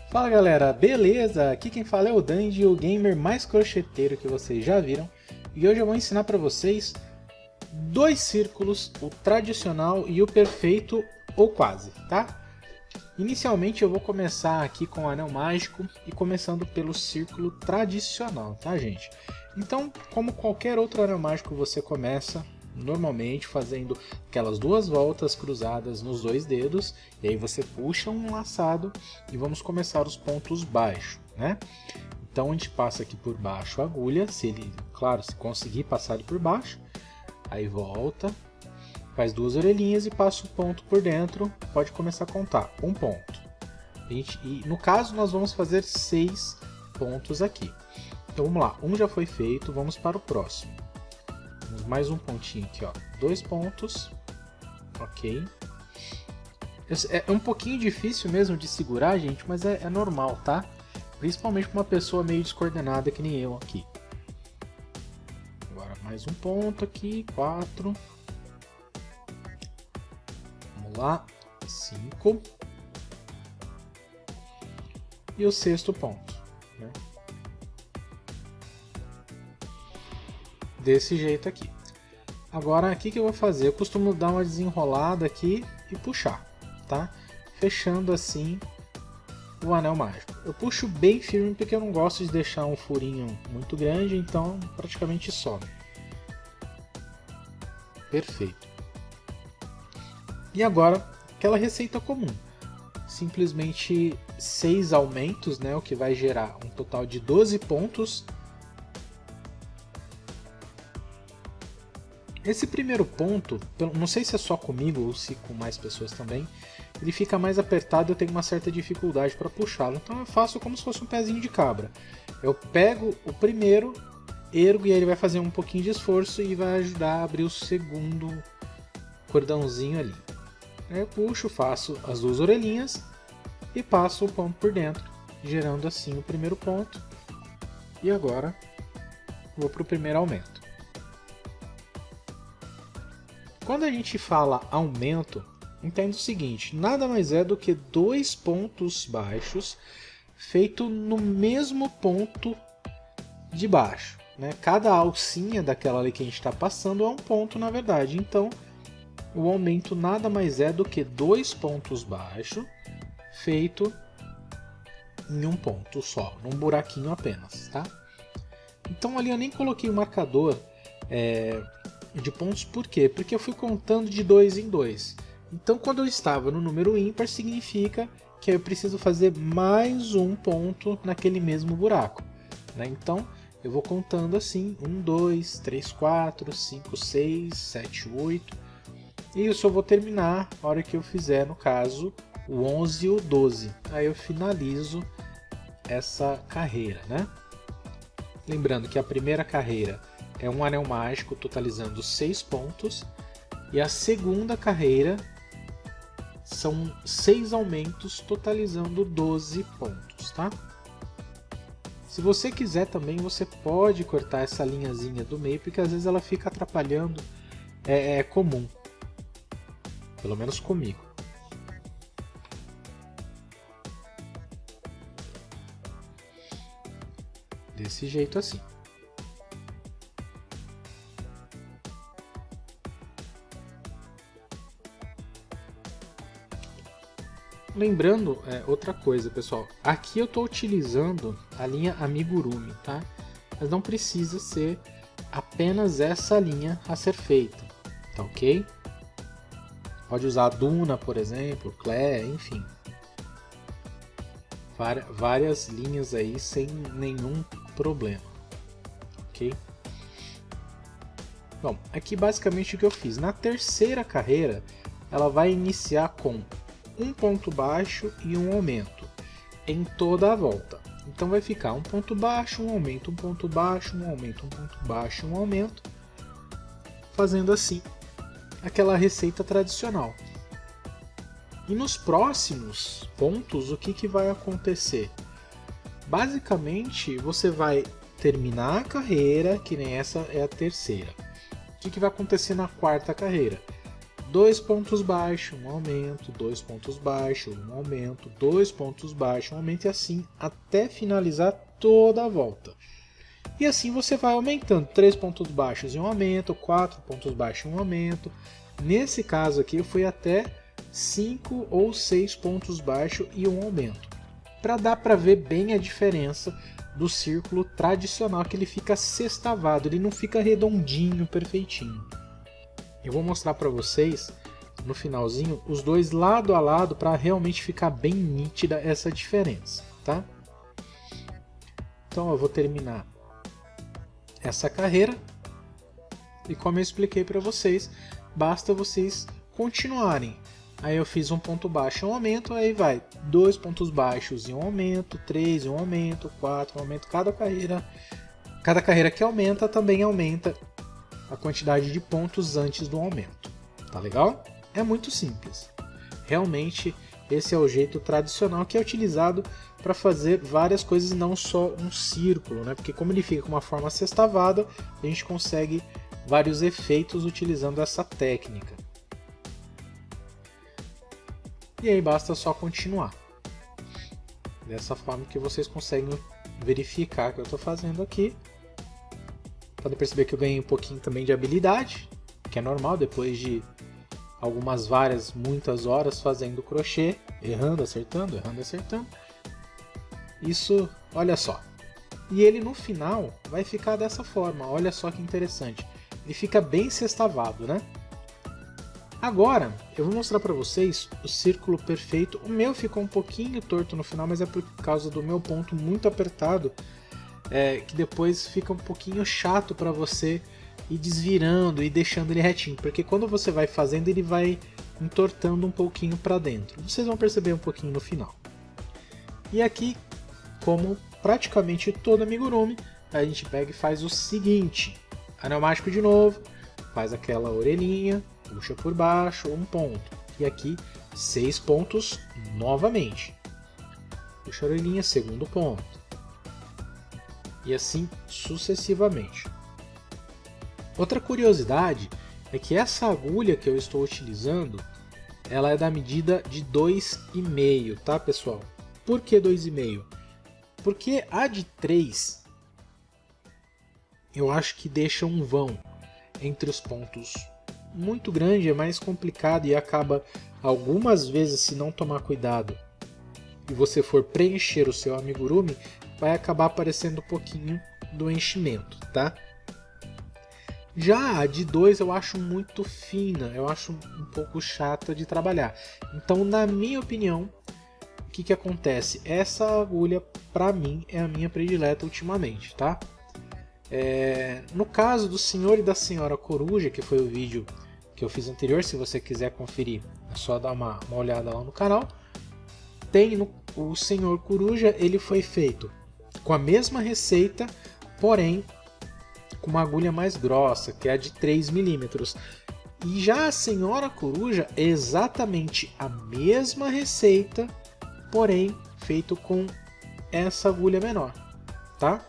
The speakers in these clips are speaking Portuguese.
Fala galera, beleza? Aqui quem fala é o Dandy, o gamer mais crocheteiro que vocês já viram. E hoje eu vou ensinar para vocês dois círculos, o tradicional e o perfeito ou quase, tá? Inicialmente eu vou começar aqui com o anel mágico e começando pelo círculo tradicional, tá gente? Então, como qualquer outro anel mágico, você começa normalmente fazendo aquelas duas voltas cruzadas nos dois dedos, e aí você puxa um laçado e vamos começar os pontos baixos, né? Então a gente passa aqui por baixo a agulha, se ele, claro, se conseguir passar ele por baixo, aí volta, faz duas orelhinhas e passa o ponto por dentro, pode começar a contar, um ponto. E no caso nós vamos fazer 6 pontos aqui. Então vamos lá, um já foi feito, vamos para o próximo. Mais um pontinho aqui, ó. 2 pontos. Ok. É um pouquinho difícil mesmo de segurar, gente, mas é normal, tá? Principalmente para uma pessoa meio descoordenada que nem eu aqui. Agora mais um ponto aqui. 4. Vamos lá. 5. E o sexto ponto, né? Desse jeito aqui. Agora, o que eu vou fazer? Eu costumo dar uma desenrolada aqui e puxar, tá? Fechando assim o anel mágico. Eu puxo bem firme porque eu não gosto de deixar um furinho muito grande, então praticamente some. Perfeito. E agora, aquela receita comum. Simplesmente 6 aumentos, né? O que vai gerar um total de 12 pontos. Esse primeiro ponto, não sei se é só comigo ou se com mais pessoas também, ele fica mais apertado e eu tenho uma certa dificuldade para puxá-lo. Então eu faço como se fosse um pezinho de cabra. Eu pego o primeiro, ergo e aí ele vai fazer um pouquinho de esforço e vai ajudar a abrir o segundo cordãozinho ali. Aí eu puxo, faço as duas orelhinhas e passo o ponto por dentro, gerando assim o primeiro ponto. E agora vou para o primeiro aumento. Quando a gente fala aumento, entenda o seguinte, nada mais é do que 2 pontos baixos feito no mesmo ponto de baixo, né? Cada alcinha daquela ali que a gente está passando é um ponto na verdade, então o aumento nada mais é do que 2 pontos baixos feito em um ponto só, num buraquinho apenas, tá? Então ali eu nem coloquei o marcador de pontos, por quê? Porque eu fui contando de 2 em 2. Então quando eu estava no número ímpar, significa que eu preciso fazer mais um ponto naquele mesmo buraco, né? Então eu vou contando assim, 1, 2, 3, 4, 5, 6, 7, 8. E eu só vou terminar a hora que eu fizer, no caso, o 11 e o 12. Aí eu finalizo essa carreira, né? Lembrando que a primeira carreira é um anel mágico totalizando 6 pontos. E a segunda carreira são 6 aumentos totalizando 12 pontos, tá? Se você quiser também, você pode cortar essa linhazinha do meio, porque às vezes ela fica atrapalhando. É comum. Pelo menos comigo. Desse jeito assim. Lembrando, outra coisa, pessoal, aqui eu estou utilizando a linha Amigurumi, tá? Mas não precisa ser apenas essa linha a ser feita, tá ok? Pode usar a Duna, por exemplo, Clé, enfim. Várias linhas aí sem nenhum problema, ok? Bom, aqui basicamente o que eu fiz. Na terceira carreira, ela vai iniciar com um ponto baixo e um aumento em toda a volta. Então vai ficar um ponto baixo, um aumento, um ponto baixo, um aumento, um ponto baixo, um aumento, fazendo assim aquela receita tradicional. E nos próximos pontos, o que vai acontecer? Basicamente, você vai terminar a carreira, que nem essa é a terceira. O que vai acontecer na quarta carreira? 2 pontos baixos, um aumento, 2 pontos baixos, um aumento, 2 pontos baixos, um aumento, e assim até finalizar toda a volta. E assim você vai aumentando, 3 pontos baixos e um aumento, 4 pontos baixos e um aumento. Nesse caso aqui eu fui até 5 ou 6 pontos baixos e um aumento, para dar para ver bem a diferença do círculo tradicional, que ele fica sextavado, ele não fica redondinho, perfeitinho. Eu vou mostrar para vocês no finalzinho os dois lado a lado para realmente ficar bem nítida essa diferença, tá? Então eu vou terminar essa carreira e, como eu expliquei para vocês, basta vocês continuarem. Aí eu fiz um ponto baixo e um aumento, aí vai 2 pontos baixos e um aumento, 3 e um aumento, 4 e um aumento. Cada carreira que aumenta também aumenta a quantidade de pontos antes do aumento. Tá legal? É muito simples. Realmente esse é o jeito tradicional que é utilizado para fazer várias coisas, não só um círculo, né? Porque como ele fica com uma forma sextavada, a gente consegue vários efeitos utilizando essa técnica. E aí basta só continuar. Dessa forma que vocês conseguem verificar que eu estou fazendo aqui. Pode perceber que eu ganhei um pouquinho também de habilidade, que é normal depois de muitas horas fazendo crochê, errando, acertando. Isso, olha só. E ele no final vai ficar dessa forma, olha só que interessante. Ele fica bem sextavado, né? Agora, eu vou mostrar para vocês o círculo perfeito. O meu ficou um pouquinho torto no final, mas é por causa do meu ponto muito apertado, que depois fica um pouquinho chato para você ir desvirando e deixando ele retinho, porque quando você vai fazendo ele vai entortando um pouquinho para dentro. Vocês vão perceber um pouquinho no final. E aqui, como praticamente todo amigurumi, a gente pega e faz o seguinte: anel mágico de novo, faz aquela orelhinha, puxa por baixo, um ponto. E aqui 6 pontos novamente. Puxa a orelhinha, segundo ponto. E assim sucessivamente. Outra curiosidade é que essa agulha que eu estou utilizando, ela é da medida de 2,5, tá, pessoal? Por que 2,5? Porque a de 3 eu acho que deixa um vão entre os pontos muito grande, é mais complicado e acaba algumas vezes, se não tomar cuidado e você for preencher o seu amigurumi, vai acabar aparecendo um pouquinho do enchimento, tá? Já a de 2 eu acho muito fina, eu acho um pouco chata de trabalhar. Então, na minha opinião, o que acontece? Essa agulha, para mim, é a minha predileta ultimamente, tá? No caso do senhor e da senhora coruja, que foi o vídeo que eu fiz anterior, se você quiser conferir, é só dar uma olhada lá no canal. O senhor coruja, ele foi feito com a mesma receita, porém com uma agulha mais grossa, que é a de 3 milímetros. E já a senhora coruja é exatamente a mesma receita, porém feito com essa agulha menor, tá?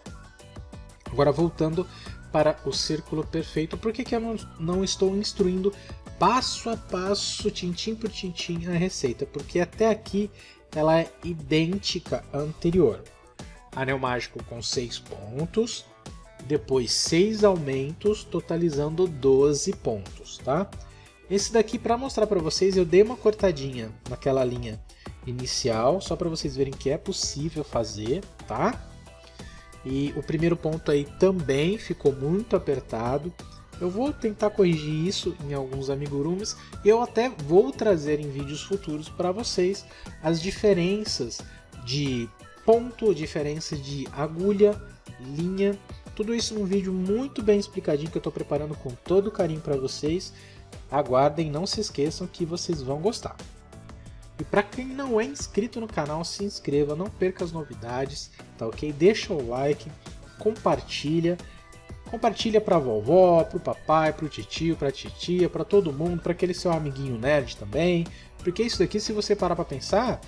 Agora voltando para o círculo perfeito, por que eu não estou instruindo passo a passo, tintim por tintim, a receita? Porque até aqui ela é idêntica à anterior. Anel mágico com 6 pontos, depois 6 aumentos, totalizando 12 pontos, tá? Esse daqui, para mostrar para vocês, eu dei uma cortadinha naquela linha inicial, só para vocês verem que é possível fazer, tá? E o primeiro ponto aí também ficou muito apertado. Eu vou tentar corrigir isso em alguns amigurumis e eu até vou trazer em vídeos futuros para vocês as diferenças de ponto, diferença de agulha, linha, tudo isso num vídeo muito bem explicadinho que eu estou preparando com todo carinho para vocês. Aguardem, não se esqueçam que vocês vão gostar. E para quem não é inscrito no canal, se inscreva, não perca as novidades, tá ok? Deixa o like, compartilha para a vovó, para o papai, para o titio, para a titia, para todo mundo, para aquele seu amiguinho nerd também, porque isso daqui, se você parar para pensar,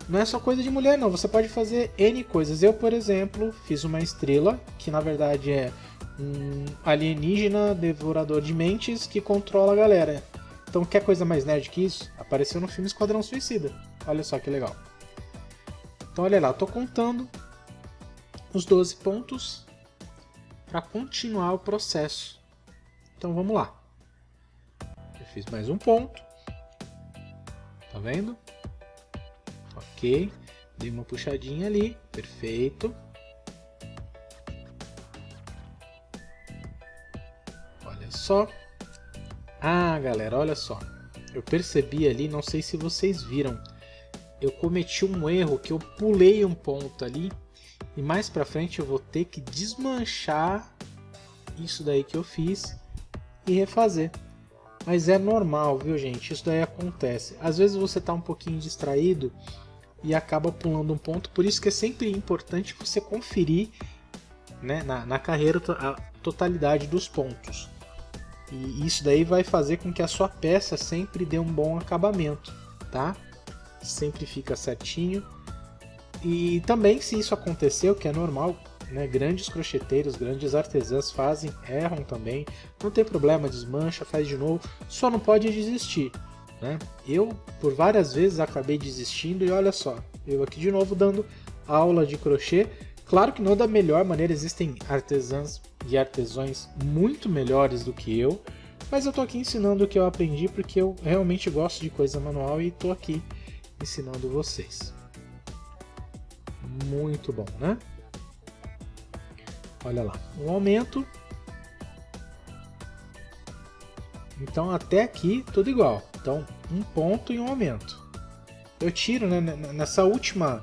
não é só coisa de mulher não, você pode fazer N coisas. Eu, por exemplo, fiz uma estrela, que na verdade é um alienígena devorador de mentes que controla a galera. Então, quer coisa mais nerd que isso? Apareceu no filme Esquadrão Suicida. Olha só que legal. Então, olha lá, eu tô contando os 12 pontos para continuar o processo. Então, vamos lá. Eu fiz mais um ponto. Tá vendo? Ok. Dei uma puxadinha ali. Perfeito. Olha só. Ah, galera, olha só. Eu percebi ali, não sei se vocês viram. Eu cometi um erro que eu pulei um ponto ali. E mais pra frente eu vou ter que desmanchar isso daí que eu fiz e refazer. Mas é normal, viu, gente? Isso daí acontece. Às vezes você tá um pouquinho distraído e acaba pulando um ponto. Por isso que é sempre importante você conferir, né, na carreira a totalidade dos pontos. E isso daí vai fazer com que a sua peça sempre dê um bom acabamento, tá? Sempre fica certinho. E também, se isso aconteceu, que é normal, né? Grandes crocheteiros, grandes artesãs fazem, erram também. Não tem problema, desmancha, faz de novo. Só não pode desistir, né? Eu, por várias vezes, acabei desistindo e olha só, eu aqui de novo dando aula de crochê. Claro que não da melhor maneira, existem artesãs e artesões muito melhores do que eu, mas eu tô aqui ensinando o que eu aprendi porque eu realmente gosto de coisa manual e tô aqui ensinando vocês. Muito bom, né? Olha lá, um aumento. Então até aqui tudo igual. Então um ponto e um aumento. Eu tiro, né, nessa última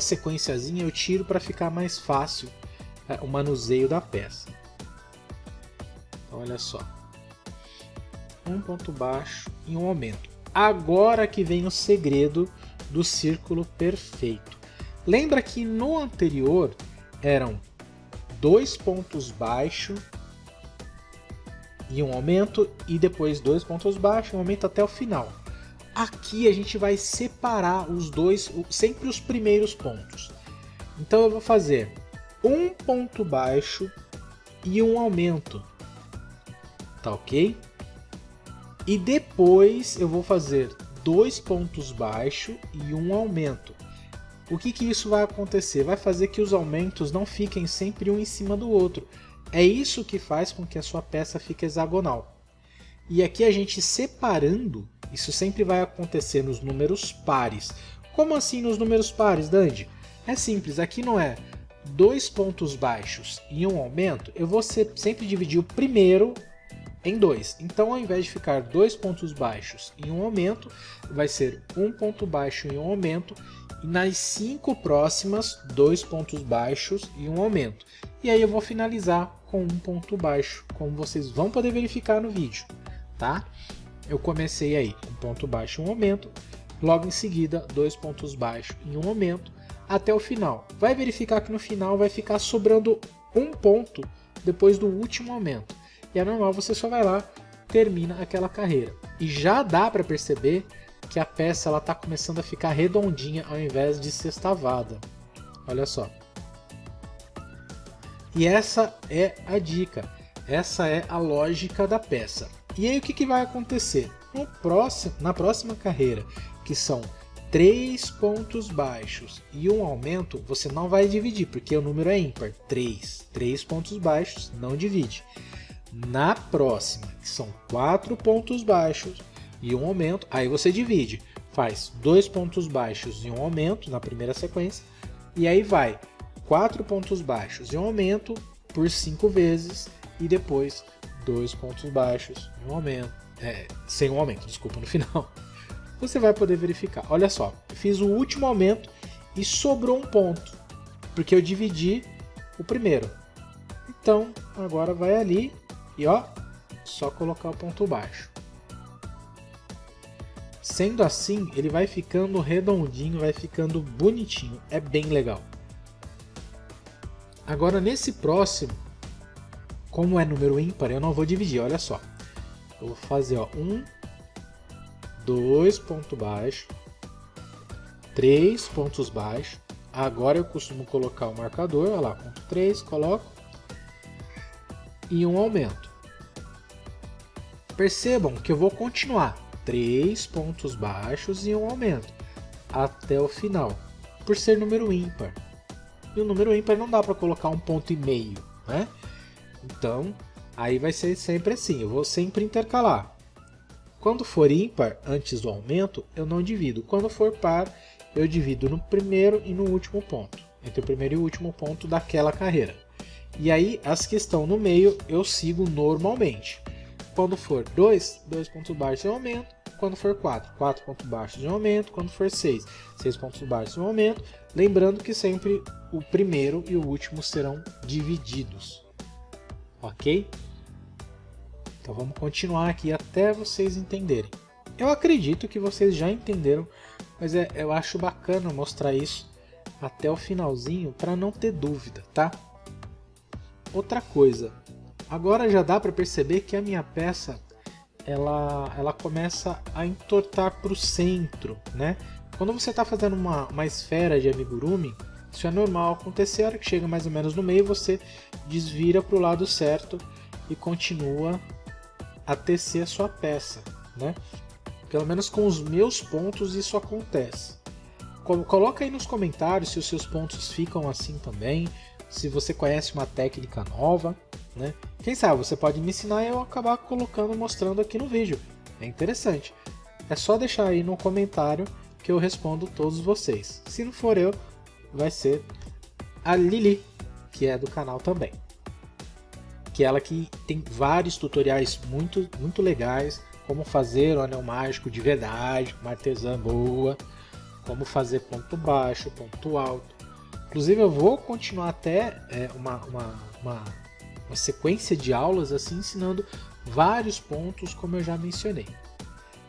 sequenciazinha eu tiro para ficar mais fácil o manuseio da peça. Então, olha só, um ponto baixo e um aumento. Agora que vem o segredo do círculo perfeito. Lembra que no anterior eram 2 pontos baixos e um aumento e depois 2 pontos baixos e um aumento até o final. Aqui a gente vai separar os dois, sempre os primeiros pontos. Então eu vou fazer um ponto baixo e um aumento, tá ok? E depois eu vou fazer 2 pontos baixos e um aumento. O que isso vai acontecer? Vai fazer que os aumentos não fiquem sempre um em cima do outro. É isso que faz com que a sua peça fique hexagonal. E aqui a gente separando, isso sempre vai acontecer nos números pares. Como assim nos números pares, Dandy? É simples, aqui não é 2 pontos baixos e um aumento, eu vou sempre dividir o primeiro em 2. Então, ao invés de ficar 2 pontos baixos e um aumento, vai ser um ponto baixo e um aumento, e nas 5 próximas, 2 pontos baixos e um aumento. E aí eu vou finalizar com um ponto baixo, como vocês vão poder verificar no vídeo, tá? Eu comecei aí um ponto baixo e um aumento, logo em seguida 2 pontos baixos e um aumento, até o final. Vai verificar que no final vai ficar sobrando um ponto depois do último aumento. E é normal, você só vai lá, termina aquela carreira. E já dá para perceber que a peça ela tá começando a ficar redondinha ao invés de sextavada. Olha só. E essa é a dica, essa é a lógica da peça. E aí o que vai acontecer? Na próxima carreira, que são 3 pontos baixos e um aumento, você não vai dividir, porque o número é ímpar. 3 pontos baixos, não divide. Na próxima, que são 4 pontos baixos e um aumento, aí você divide. Faz 2 pontos baixos e um aumento na primeira sequência, e aí vai 4 pontos baixos e um aumento por 5 vezes, e depois 2 pontos baixos e um aumento, sem um aumento, desculpa, no final. Você vai poder verificar. Olha só, eu fiz o último aumento e sobrou um ponto, porque eu dividi o primeiro. Então, agora vai ali e ó, só colocar o ponto baixo. Sendo assim, ele vai ficando redondinho, vai ficando bonitinho, é bem legal. Agora nesse próximo, como é número ímpar, eu não vou dividir, olha só. Eu vou fazer 1, 2 pontos baixos, 3 pontos baixos. Agora eu costumo colocar o marcador, olha lá, ponto 3, coloco. E um aumento. Percebam que eu vou continuar 3 pontos baixos e um aumento até o final, por ser número ímpar. E o número ímpar não dá para colocar 1,5 ponto, né? Então, aí vai ser sempre assim, eu vou sempre intercalar. Quando for ímpar, antes do aumento, eu não divido. Quando for par, eu divido no primeiro e no último ponto. Entre o primeiro e o último ponto daquela carreira. E aí, as que estão no meio, eu sigo normalmente. Quando for 2 pontos baixos, eu aumento. Quando for 4 pontos baixos, eu aumento. Quando for 6 pontos baixos, eu aumento. Lembrando que sempre o primeiro e o último serão divididos. Ok? Então vamos continuar aqui até vocês entenderem. Eu acredito que vocês já entenderam, mas eu acho bacana mostrar isso até o finalzinho para não ter dúvida, tá? Outra coisa, agora já dá para perceber que a minha peça ela começa a entortar para o centro, né? Quando você está fazendo uma esfera de amigurumi, isso é normal acontecer. A hora que chega mais ou menos no meio, você desvira para o lado certo e continua a tecer a sua peça, né? Pelo menos com os meus pontos isso acontece. Coloca aí nos comentários se os seus pontos ficam assim também, se você conhece uma técnica nova, né? Quem sabe você pode me ensinar e eu acabar colocando, mostrando aqui no vídeo. É interessante. É só deixar aí no comentário que eu respondo todos vocês. Se não for eu, vai ser a Lili, que é do canal também. Que é ela que tem vários tutoriais muito legais, como fazer o anel mágico de verdade, uma artesã boa, como fazer ponto baixo, ponto alto. Inclusive eu vou continuar até uma sequência de aulas assim, ensinando vários pontos, como eu já mencionei.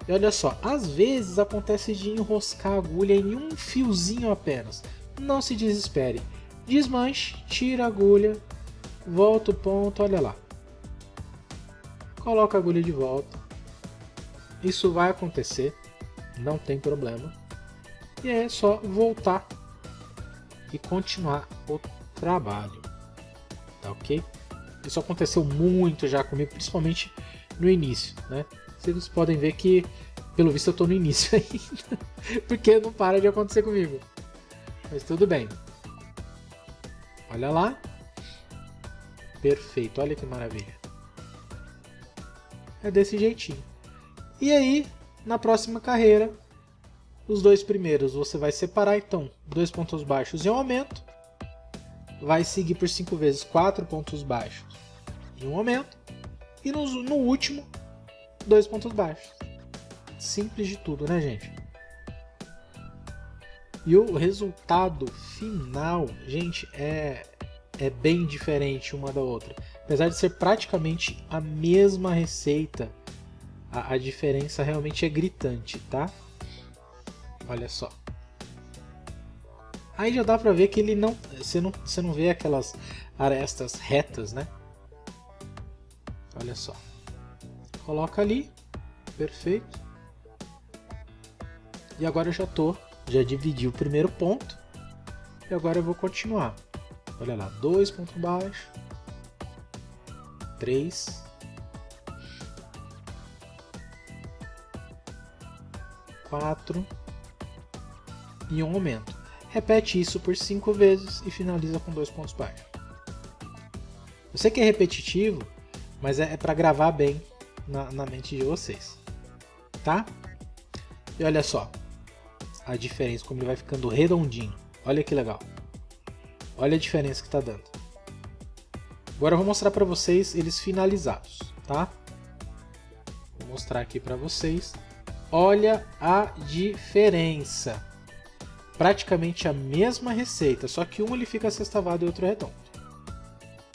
E olha só, às vezes acontece de enroscar a agulha em um fiozinho apenas. Não se desespere, desmanche, tira a agulha, volta o ponto, olha lá. Coloca a agulha de volta. Isso vai acontecer, não tem problema. E é só voltar e continuar o trabalho. Tá ok? Isso aconteceu muito já comigo, principalmente no início, né? Vocês podem ver que, pelo visto, eu estou no início ainda, porque não para de acontecer comigo. Mas tudo bem. Olha lá. Perfeito, olha que maravilha. É desse jeitinho. E aí, na próxima carreira, os dois primeiros você vai separar, então, 2 pontos baixos e um aumento. Vai seguir por 5 vezes 4 pontos baixos e um aumento. E no último, 2 pontos baixos. Simples de tudo, né, gente? E o resultado final, gente, é bem diferente uma da outra. Apesar de ser praticamente a mesma receita, a diferença realmente é gritante, tá? Olha só. Aí já dá pra ver que ele não... Você não vê aquelas arestas retas, né? Olha só. Coloca ali. Perfeito. E agora eu já dividi o primeiro ponto. E agora eu vou continuar. Olha lá, 2 pontos baixos. 3. 4. E um aumento. Repete isso por 5 vezes e finaliza com 2 pontos baixos. Eu sei que é repetitivo, mas é para gravar bem na mente de vocês. Tá? E olha só a diferença, como ele vai ficando redondinho. Olha que legal. Olha a diferença que está dando. Agora eu vou mostrar para vocês eles finalizados, tá? Vou mostrar aqui para vocês. Olha a diferença. Praticamente a mesma receita, só que um ele fica sextavado e outro redondo.